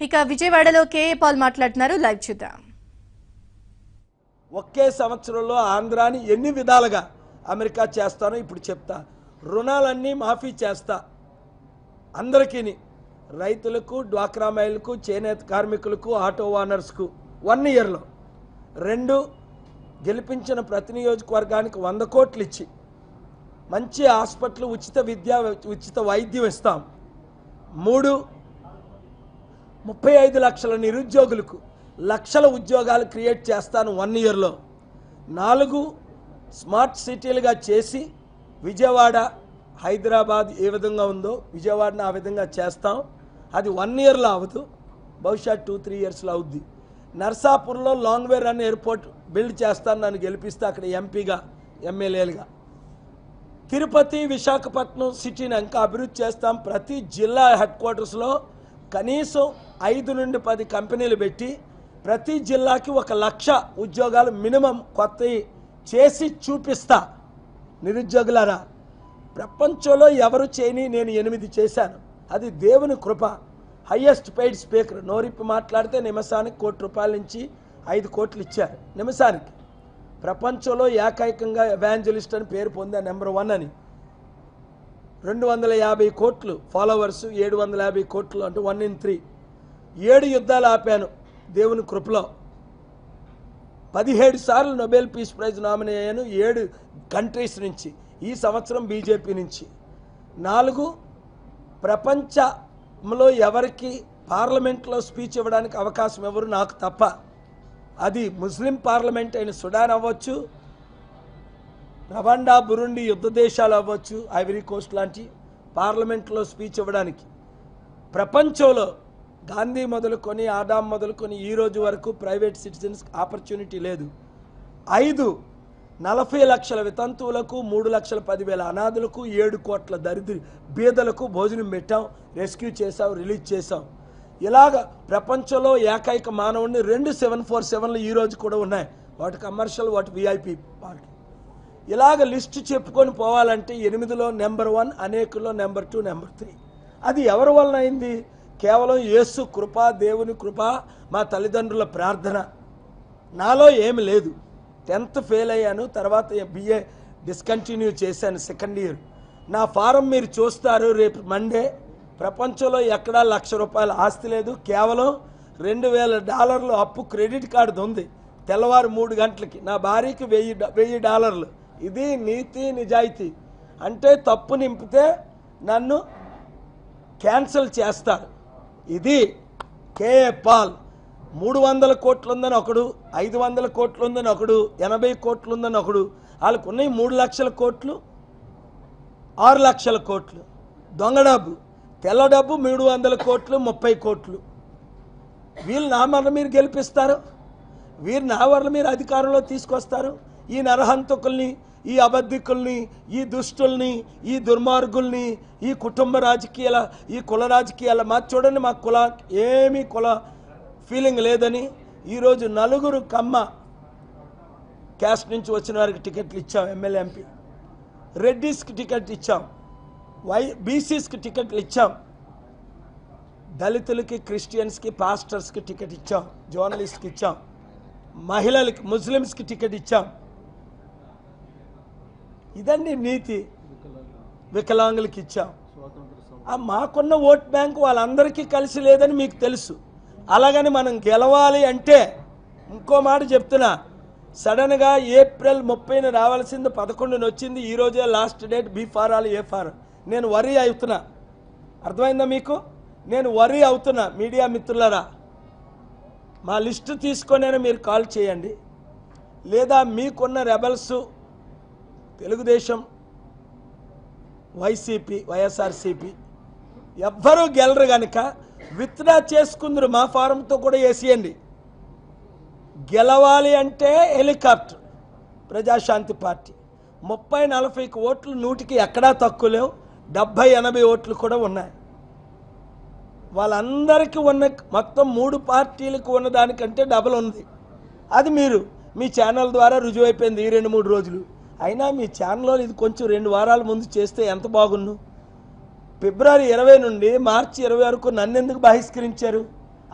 ఇక విజయవాడలో KA Paul మాట్లాడుతున్నారు. లైవ్ చూద్దాం. ఒకే సంవత్సరంలో ఆంధ్రాని ఎన్ని విధాలుగా అమెరికా చేస్తానో ఇప్పుడు చెప్తా. రుణాలన్నీ మాఫీ చేస్తా అందరికీ, రైతులకు, డ్వాక్రా మహిళలకు, చేనేత కార్మికులకు, ఆటో ఓనర్స్కు 1 ఇయర్లో. 2, గెలిపించిన ప్రతి నియోజకవర్గానికి 100 కోట్లు ఇచ్చి మంచి హాస్పిటల్, ఉచిత విద్య, ఉచిత వైద్యం ఇస్తాం. 3, 35 లక్షల నిరుద్యోగులకు లక్షల ఉద్యోగాలు క్రియేట్ చేస్తాను 1 ఇయర్లో. 4, స్మార్ట్ సిటీలుగా చేసి విజయవాడ, హైదరాబాద్ ఏ విధంగా ఉందో విజయవాడని ఆ విధంగా చేస్తాం. అది 1 ఇయర్లో అవ్వదు, బహుశా 2-3 ఇయర్స్లో అవుద్ది. నర్సాపూర్లో long way run airport build చేస్తాను, నన్ను గెలిపిస్తే అక్కడ ఎంపీగా, ఎమ్మెల్యేలుగా. తిరుపతి, విశాఖపట్నం సిటీని ఇంకా అభివృద్ధి చేస్తాం. ప్రతి జిల్లా హెడ్ క్వార్టర్స్లో కనీసం 5 నుండి 10 కంపెనీలు పెట్టి ప్రతి జిల్లాకి 1 లక్ష ఉద్యోగాలు మినిమం కొత్తవి చేసి చూపిస్తా. నిరుద్యోగులారా, ప్రపంచంలో ఎవరు చేయని నేను 8 చేశాను. అది దేవుని కృప. హయ్యెస్ట్ పెయిడ్ స్పీకర్, నోరిప్పి మాట్లాడితే నిమిషానికి ₹1 నుంచి 5 కోట్లు ఇచ్చారు నిమిషానికి. ప్రపంచంలో ఏకైకంగా ఎవాంజలిస్ట్ అని పేరు పొందా, నెంబర్ 1 అని. 250 కోట్లు ఫాలోవర్స్, 750 కోట్లు అంటే 1 in 3. 7 యుద్ధాలు ఆపాను దేవుని కృపలో. 17 సార్లు నోబెల్ పీస్ ప్రైజ్ నామినీ అయ్యాను 7 కంట్రీస్ నుంచి. ఈ సంవత్సరం బీజేపీ నుంచి. 4, ప్రపంచంలో ఎవరికి పార్లమెంట్లో స్పీచ్ ఇవ్వడానికి అవకాశం ఎవరు, నాకు తప్ప. అది ముస్లిం పార్లమెంట్ అయిన సుడాన్ అవ్వచ్చు, రవాండా, బురుండి యుద్ధ దేశాలు అవ్వచ్చు, ఐవరీ కోస్ట్ లాంటి పార్లమెంట్లో స్పీచ్ ఇవ్వడానికి. ప్రపంచంలో గాంధీ మొదలుకొని, ఆదాం మొదలుకొని ఈ రోజు వరకు ప్రైవేట్ సిటిజన్స్ ఆపర్చునిటీ లేదు. 5, 40 లక్షల వితంతువులకు, 3,10,000 అనాథులకు, 7 కోట్ల దరిద్ర బీదలకు భోజనం పెట్టాం, రెస్క్యూ చేసాం, రిలీజ్ చేసాం. ఇలాగ ప్రపంచంలో ఏకైక మానవుడిని 2 747లు ఈ రోజు కూడా ఉన్నాయి. వాటి కమర్షియల్, వాటి విఐపి పార్టీ. ఇలాగ లిస్టు చెప్పుకొని పోవాలంటే 8లో నెంబర్ 1, అనేకుల్లో నెంబర్ 2, నెంబర్ 3. అది ఎవరి వలన అయింది? కేవలం యేసు కృప, దేవుని కృప, మా తల్లిదండ్రుల ప్రార్థన. నాలో ఏమి లేదు. 10th ఫెయిల్ అయ్యాను, తర్వాత BA డిస్కంటిన్యూ చేశాను 2nd ఇయర్. నా ఫారం మీరు చూస్తారు రేపు మండే. ప్రపంచంలో ఎక్కడా ₹1,00,000 ఆస్తి లేదు. కేవలం $2,000 అప్పు క్రెడిట్ కార్డు ఉంది. తెల్లవారు 3 గంటలకి నా భార్యకి $1,000. ఇది నీతి నిజాయితీ. అంటే తప్పు నింపితే నన్ను క్యాన్సిల్ చేస్తారు. ఇది కేఏ పాల్. 300 కోట్లు ఉందని ఒకడు, 500 కోట్లు ఉందని ఒకడు, 80 కోట్లు ఉందని ఒకడు. వాళ్ళకు ఉన్నాయి 3 లక్షల కోట్లు, 6 లక్షల కోట్లు. దొంగ డబ్బు, తెల్ల డబ్బు 300 కోట్లు, 30 కోట్లు. వీళ్ళు నా వల్ల మీరు గెలిపిస్తారు, వీరు నా వల్ల మీరు అధికారంలో తీసుకొస్తారు. ఈ నరహంతకుల్ని, ఈ అబద్ధికుల్ని, ఈ దుష్టుల్ని, ఈ దుర్మార్గుల్ని, ఈ కుటుంబ రాజకీయాల, ఈ కుల రాజకీయాల. మాకు చూడండి, మా కుల ఏమీ కుల ఫీలింగ్ లేదని ఈరోజు 4 కమ్మ క్యాస్ట్ నుంచి వచ్చిన వారికి టికెట్లు ఇచ్చాం, ఎమ్మెల్యే, ఎంపీ. రెడ్డిస్కి టికెట్ ఇచ్చాం, బీసీస్కి టికెట్లు ఇచ్చాం, దళితులకి, క్రిస్టియన్స్కి, పాస్టర్స్కి టికెట్ ఇచ్చాం, జర్నలిస్ట్కి ఇచ్చాం, మహిళలకి, ముస్లిమ్స్కి టికెట్ ఇచ్చాం. ఇదండి నీతి. వికలాంగులకి ఇచ్చాం. మాకున్న ఓట్ బ్యాంక్ వాళ్ళందరికీ కలిసి లేదని మీకు తెలుసు. అలాగని మనం గెలవాలి అంటే, ఇంకో మాట చెప్తున్నా, సడన్గా ఏప్రిల్ 30న రావాల్సింది 11న వచ్చింది. ఈరోజే లాస్ట్ డేట్. బీ ఫార్ ఆల్, ఏ ఫార్. నేను వరీ అవుతున్నా. అర్థమైందా మీకు? నేను వరీ అవుతున్నా. మీడియా మిత్రులారా, మా లిస్టు తీసుకొనైనా మీరు కాల్ చేయండి. లేదా మీకున్న రెబల్స్, తెలుగుదేశం, వైసీపీ, వైఎస్ఆర్సీపీ ఎవ్వరూ గెలరు కనుక విత్డ్రా చేసుకుందరు. మా ఫారంతో కూడా వేసేయండి. గెలవాలి అంటే హెలికాప్టర్, ప్రజాశాంతి పార్టీ 30-40 ఓట్లు 100కి ఎక్కడా తక్కువ లేవు. 70-80 ఓట్లు కూడా ఉన్నాయి. వాళ్ళందరికీ ఉన్న మొత్తం 3 పార్టీలకు ఉన్న దానికంటే డబల్ ఉంది. అది మీరు మీ ఛానల్ ద్వారా రుజువైపోయింది ఈ 2-3 రోజులు. అయినా మీ ఛానల్లో ఇది కొంచెం 2 వారాల ముందు చేస్తే ఎంత బాగున్ను. ఫిబ్రవరి 20 నుండి మార్చి 20 వరకు నన్ను ఎందుకు బహిష్కరించారు?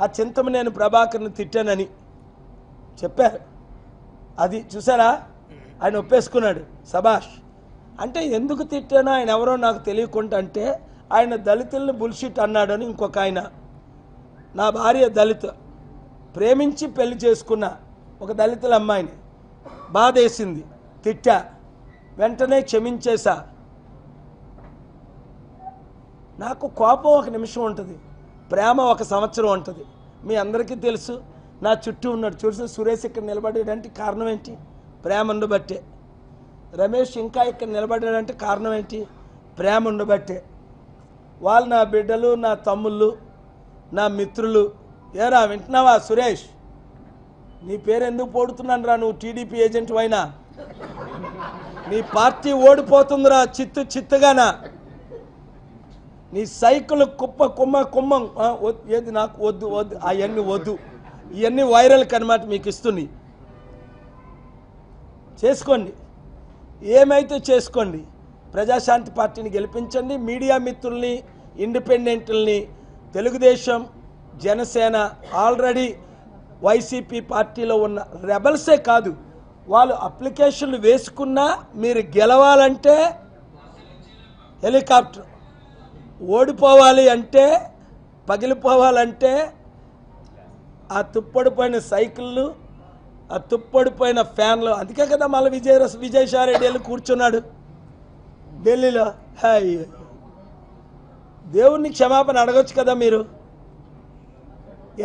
ఆ చింతమనేని ప్రభాకర్ని తిట్టానని చెప్పారు. అది చూసారా, ఆయన ఒప్పేసుకున్నాడు. సభాష్. అంటే ఎందుకు తిట్టానో ఆయన ఎవరో నాకు తెలియకుండా, అంటే ఆయన దళితులను బుల్షిట్ అన్నాడని ఇంకొక ఆయన, నా భార్య దళిత, ప్రేమించి పెళ్లి చేసుకున్న ఒక దళితుల అమ్మాయిని బాధేసింది, తిట్టా, వెంటనే క్షమించేశా. నాకు కోపం ఒక నిమిషం ఉంటుంది, ప్రేమ ఒక సంవత్సరం ఉంటుంది. మీ అందరికీ తెలుసు. నా చుట్టూ ఉన్నాడు, చూసి సురేష్ ఇక్కడ నిలబడేటంటే కారణం ఏంటి? ప్రేమ ఉండబట్టే. రమేష్ ఇంకా ఇక్కడ నిలబడ్డాడంటే కారణం ఏంటి? ప్రేమ ఉండబట్టే. వాళ్ళు నా బిడ్డలు, నా తమ్ముళ్ళు, నా మిత్రులు. ఏరా వింటున్నావా సురేష్? నీ పేరు ఎందుకు పోడుతున్నాను రా, నువ్వు టీడీపీ ఏజెంట్ అయినా నీ పార్టీ ఓడిపోతుందిరా చిత్తుగానా. నీ సైకిల్ కుమ్మం ఏది నాకు వద్దు అవన్నీ వద్దు, ఇవన్నీ వైరల్ కనమాట మీకు ఇస్తుంది. చేసుకోండి, ఏమైతే చేసుకోండి. ప్రజాశాంతి పార్టీని గెలిపించండి. మీడియా మిత్రుల్ని, ఇండిపెండెంట్లని, తెలుగుదేశం, జనసేన, ఆల్రెడీ వైసీపీ పార్టీలో ఉన్న రెబల్సే కాదు, వాళ్ళు అప్లికేషన్లు వేసుకున్నా మీరు గెలవాలంటే హెలికాప్టర్, ఓడిపోవాలి అంటే, పగిలిపోవాలంటే ఆ తుప్పడిపోయిన సైకిళ్ళు, ఆ తుప్పడిపోయిన ఫ్యాన్లు. అందుకే కదా మళ్ళీ విజయసాయిరెడ్డి వెళ్ళి కూర్చున్నాడు ఢిల్లీలో. హాయ్, దేవుణ్ణి క్షమాపణ అడగొచ్చు కదా మీరు.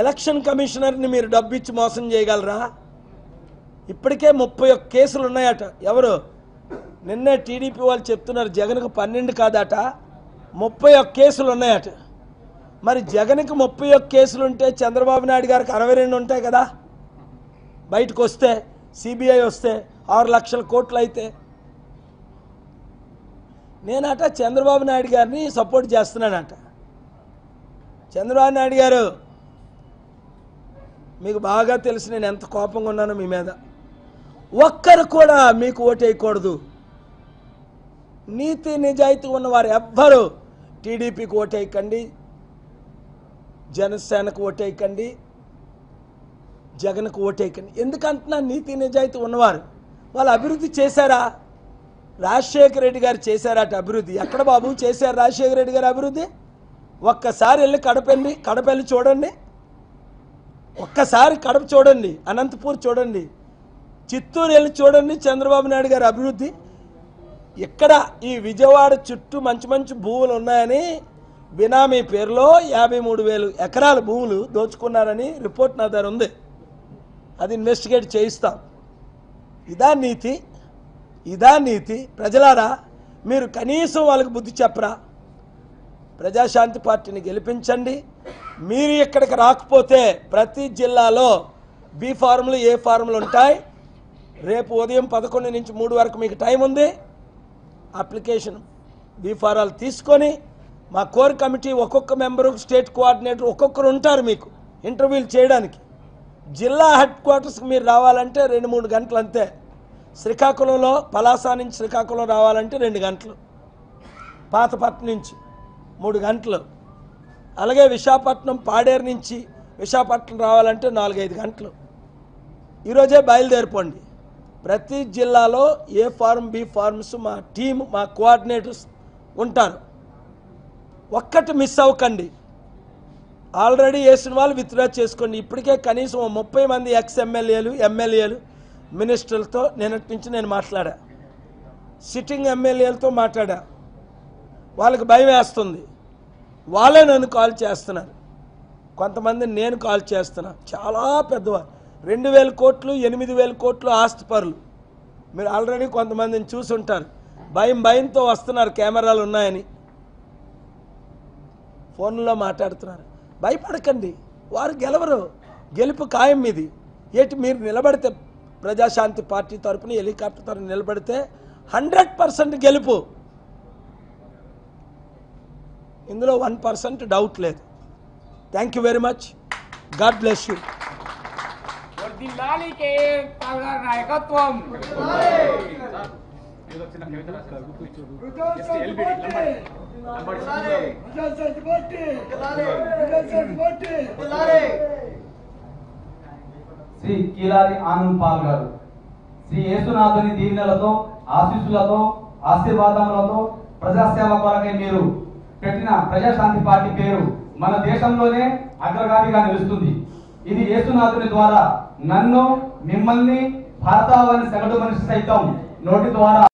ఎలక్షన్ కమిషనర్ని మీరు డబ్బు ఇచ్చి మోసం చేయగలరా? ఇప్పటికే 31 కేసులు ఉన్నాయట. ఎవరు? నిన్నే టీడీపీ వాళ్ళు చెప్తున్నారు జగన్కు 12 కాదట, 31 కేసులు ఉన్నాయట. మరి జగన్కి 31 కేసులు ఉంటే చంద్రబాబు నాయుడు గారికి 62 ఉంటాయి కదా. బయటకు వస్తే, సిబిఐ వస్తే 6 లక్షల కోట్లు అయితే. నేనట చంద్రబాబు నాయుడు గారిని సపోర్ట్ చేస్తున్నానట. చంద్రబాబు నాయుడు గారు, మీకు బాగా తెలుసు నేను ఎంత కోపంగా ఉన్నానో మీ మీద. ఒక్కరు కూడా మీకు ఓటేయకూడదు. నీతి నిజాయితీ ఉన్నవారు ఎవ్వరు టీడీపీకి ఓటేయకండి, జనసేనకు ఓటేయకండి, జగన్కు ఓటేయకండి. ఎందుకంటున్నా నీతి నిజాయితీ ఉన్నవారు. వాళ్ళు అభివృద్ధి చేశారా? రాజశేఖర రెడ్డి గారు చేశారట అభివృద్ధి. ఎక్కడ బాబు చేశారు రాజశేఖర రెడ్డి గారు అభివృద్ధి? ఒక్కసారి వెళ్ళి కడప వెళ్ళి చూడండి, ఒక్కసారి కడప చూడండి, అనంతపూర్ చూడండి, చిత్తూరు వెళ్ళి చూడండి చంద్రబాబు నాయుడు గారి అభివృద్ధి. ఇక్కడ ఈ విజయవాడ చుట్టూ మంచి మంచి భూములు ఉన్నాయని బినామీ పేరులో 53,000 ఎకరాల భూములు దోచుకున్నారని రిపోర్ట్ నా దగ్గర ఉంది. అది ఇన్వెస్టిగేట్ చేయిస్తాం. ఇదా నీతి? ఇదా నీతి? ప్రజలారా, మీరు కనీసం వాళ్ళకి బుద్ధి చెప్పరా? ప్రజాశాంతి పార్టీని గెలిపించండి. మీరు ఇక్కడికి రాకపోతే ప్రతి జిల్లాలో బి ఫార్ములు, ఏ ఫార్ములు ఉంటాయి. రేపు ఉదయం 11 నుంచి 3 వరకు మీకు టైం ఉంది. అప్లికేషన్ బి ఫారాలు తీసుకొని మా కోర్ కమిటీ ఒక్కొక్క మెంబరు, స్టేట్ కోఆర్డినేటర్ ఒక్కొక్కరు ఉంటారు మీకు ఇంటర్వ్యూలు చేయడానికి. జిల్లా హెడ్ క్వార్టర్స్కి మీరు రావాలంటే 2-3 గంటలు అంతే. శ్రీకాకుళంలో, పలాస నుంచి శ్రీకాకుళం రావాలంటే 2 గంటలు, పాతపట్నం నుంచి 3 గంటలు, అలాగే విశాఖపట్నం, పాడేరు నుంచి విశాఖపట్నం రావాలంటే 4-5 గంటలు. ఈరోజే బయలుదేరిపోండి. ప్రతి జిల్లాలో ఏ ఫార్మ్, బి ఫార్మ్స్ మా టీం, మా కోఆర్డినేటర్స్ ఉంటారు. ఒక్కటి మిస్ అవ్వకండి. ఆల్రెడీ వేసిన వాళ్ళు విత్డ్రా చేసుకోండి. ఇప్పటికే కనీసం 30 మంది ఎక్స్ ఎమ్మెల్యేలు, మినిస్టర్లతో నిన్నటి నుంచి నేను మాట్లాడా. సిట్టింగ్ ఎమ్మెల్యేలతో మాట్లాడా. వాళ్ళకి భయం వేస్తుంది. వాళ్ళే నన్ను కాల్ చేస్తున్నారు. కొంతమంది నేను కాల్ చేస్తున్నా. చాలా పెద్దవారు, 2,000 కోట్లు, 8,000 కోట్లు ఆస్తిపరులు. మీరు ఆల్రెడీ కొంతమందిని చూసుంటారు. భయంతో వస్తున్నారు, కెమెరాలు ఉన్నాయని ఫోన్లో మాట్లాడుతున్నారు. భయపడకండి, వారు గెలవరు. గెలుపు ఖాయం మీది. ఏటి మీరు నిలబడితే, ప్రజాశాంతి పార్టీ తరపున హెలికాప్టర్ తరపున నిలబడితే 100% గెలుపు. ఇందులో 1% డౌట్ లేదు. Thank you very much. God bless you. నాయకత్వం శ్రీ కీలారి ఆనంద్ పాల్ గారు శ్రీ యేసునాథుని దీవెనలతో ఆశీస్సులతో ఆశీర్వాదములతో ప్రజాసేవ కొరకై మీరు పెట్టిన ప్రజాశాంతి పార్టీ పేరు మన దేశంలోనే అగ్రగామిగా నిలుస్తుంది. ఇది యేసునాథుని ద్వారా నన్ను మిమ్మల్ని భారతావని సగటు మనిషి సైతం నోటి ద్వారా